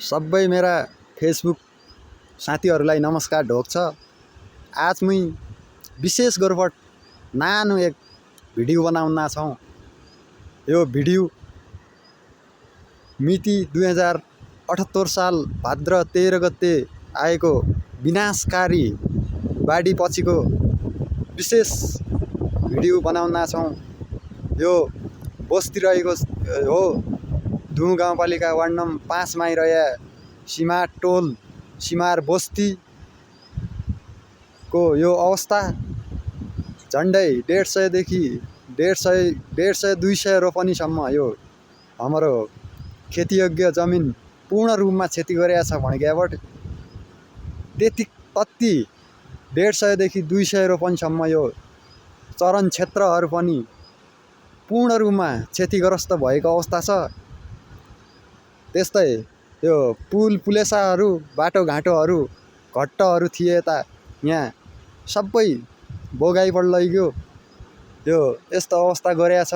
सबै मेरा फेसबुक साथीहरूलाई नमस्कार ढोक छ। आज मुई विशेष गरेर नानो एक भिडियो बनाउन छौँ। यो भिडियो मिति 2078 साल भाद्र 13 गते आएको विनाशकारी बाढी पछिको विशेष भिडियो बनाउन छौँ। यो बस्ती रहेको हो धुम गाउँपालिका वार्ड नम्बर 5 मा रहेका सिमार टोल सिमार बस्ती को यो अवस्था झन्डै 150 देखि 150-200 रोपनीसम्म यो हाम्रो खेतीयोग्य जमिन पूर्ण रूपमा क्षति गरेको छ भनेबाट त्यति 150 देखि 200 रोपनीसम्म यो चरण क्षेत्रहरू पनि पूर्ण रूपमा क्षतिग्रस्त भएको अवस्था छ। त्यस्तै यो पुल पुलेसाहरू बाटोघाटोहरू घट्टहरू थिए त यहाँ सबै बोगाइपड लैग्यो। यो यस्तो अवस्था गरेको छ।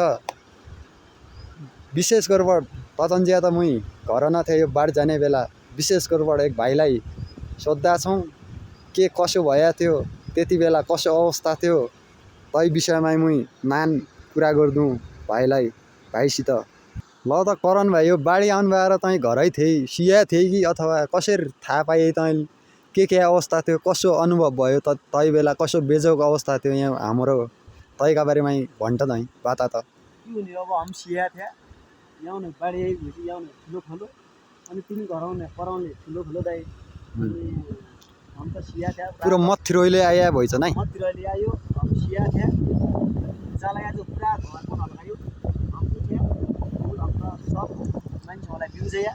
विशेष गरेर ततन्जिया त मुई घर नथे यो बाढ जाने बेला विशेष गरेर एक भाइलाई सोद्धा छौँ के कसो भया थियो त्यति बेला कसो अवस्था थियो तै विषयमा मुई नान कुरा गर्दु भाइलाई भाइसित। ल त करण भाइ यो बाढी आउनु भएर तँ घरै थिए सिया थिए कि अथवा कसरी थाहा पाए तँ के अवस्था थियो कसो अनुभव भयो त तै बेला कसो बेजोको अवस्था थियो यहाँ हाम्रो तैका बारेमा भन्छ तँ बाता त अब हम सिया थिए यहाँ बाढी आएपछि यहाँ ठुलो खलो अनि तिमी घराउने पराउने ठुलो खलो दाइ हम त सिया थिए पुरो मथिरोइले आया भइछ नै मथिरोइले आयो हम सिया थिए जाला जो पुरा घर को लगायो हम थिए हम त सब मान्छेलाई बिउजया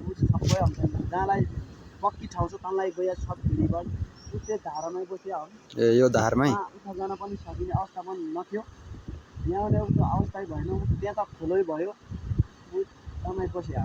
उस सबै हम जहाँलाई पक्की ठाउँ छ तँलाई गया सब भिडीबाट उते धारामै बस्यो हम ए यो धारमै उता जान पनि सकिने अवस्था पनि नथियो। यहाँ अवस्था भएन त्यहाँ त खोलै भयो तँलाई बस्यो।